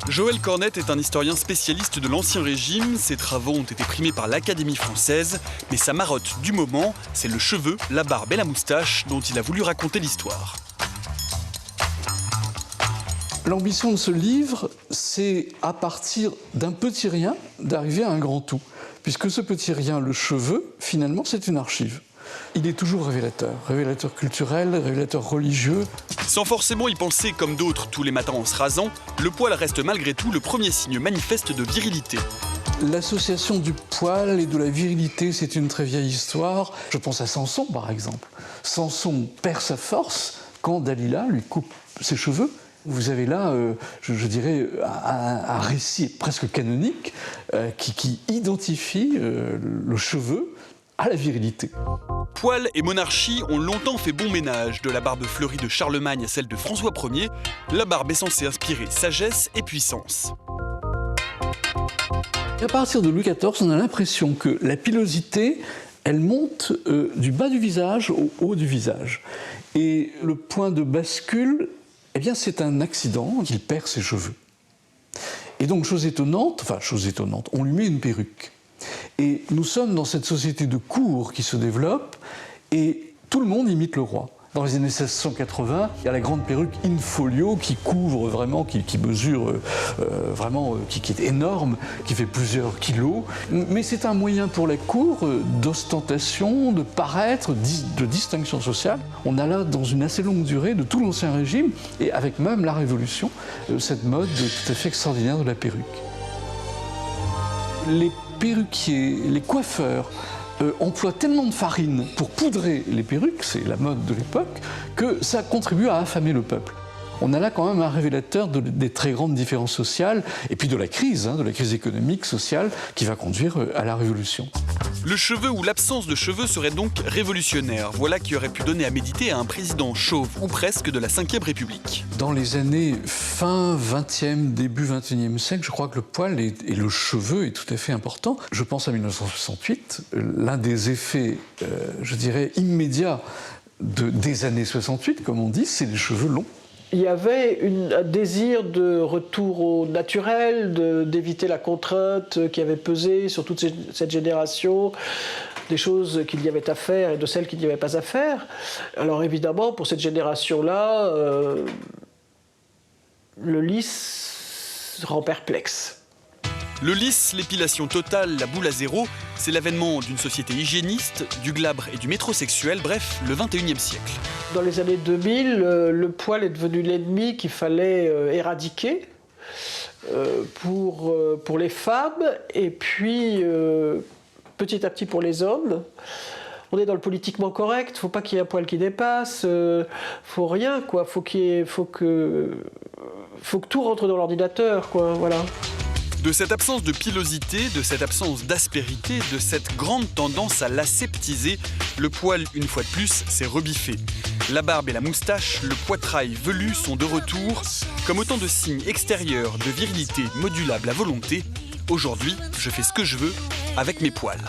Joël Cornette est un historien spécialiste de l'Ancien Régime. Ses travaux ont été primés par l'Académie française. Mais sa marotte du moment, c'est le cheveu, la barbe et la moustache dont il a voulu raconter l'histoire. L'ambition de ce livre, c'est à partir d'un petit rien, d'arriver à un grand tout. Puisque ce petit rien, le cheveu, finalement, c'est une archive. Il est toujours révélateur culturel, révélateur religieux. Sans forcément y penser comme d'autres tous les matins en se rasant, le poil reste malgré tout le premier signe manifeste de virilité. L'association du poil et de la virilité, c'est une très vieille histoire. Je pense à Samson, par exemple. Samson perd sa force quand Dalila lui coupe ses cheveux. Vous avez là, je dirais, un récit presque canonique qui identifie le cheveu à la virilité. Poil et monarchie ont longtemps fait bon ménage. De la barbe fleurie de Charlemagne à celle de François Ier, la barbe est censée inspirer sagesse et puissance. À partir de Louis XIV, on a l'impression que la pilosité, elle monte du bas du visage au haut du visage. Et le point de bascule, eh bien, c'est un accident, il perd ses cheveux. Et donc, chose étonnante, on lui met une perruque. Et nous sommes dans cette société de cour qui se développe et tout le monde imite le roi. Dans les années 1680, il y a la grande perruque in folio qui couvre vraiment, qui mesure qui est énorme, qui fait plusieurs kilos. Mais c'est un moyen pour la cour d'ostentation, de paraître, de distinction sociale. On a là, dans une assez longue durée, de tout l'Ancien Régime, et avec même la Révolution, cette mode tout à fait extraordinaire de la perruque. Les perruquiers, les coiffeurs emploient tellement de farine pour poudrer les perruques, c'est la mode de l'époque, que ça contribue à affamer le peuple. On a là quand même un révélateur des très grandes différences sociales et puis de la crise économique, sociale qui va conduire à la Révolution. Le cheveu ou l'absence de cheveux serait donc révolutionnaire. Voilà qui aurait pu donner à méditer à un président chauve ou presque de la Ve République. Dans les années fin 20e, début 21e siècle, je crois que le poil et le cheveu est tout à fait important. Je pense à 1968, l'un des effets, je dirais, immédiats des années 68, comme on dit, c'est les cheveux longs. Il y avait un désir de retour au naturel, d'éviter la contrainte qui avait pesé sur toute cette génération, des choses qu'il y avait à faire et de celles qu'il n'y avait pas à faire. Alors évidemment, pour cette génération-là, le lisse rend perplexe. Le lisse, l'épilation totale, la boule à zéro, c'est l'avènement d'une société hygiéniste, du glabre et du métrosexuel, bref, le 21e siècle. Dans les années 2000, le poil est devenu l'ennemi qu'il fallait éradiquer pour les femmes et puis petit à petit pour les hommes. On est dans le politiquement correct, il ne faut pas qu'il y ait un poil qui dépasse, faut rien, quoi. Faut que tout rentre dans l'ordinateur, quoi, voilà. De cette absence de pilosité, de cette absence d'aspérité, de cette grande tendance à l'aseptiser, le poil, une fois de plus, s'est rebiffé. La barbe et la moustache, le poitrail velu sont de retour, comme autant de signes extérieurs de virilité modulable à volonté. Aujourd'hui, je fais ce que je veux avec mes poils.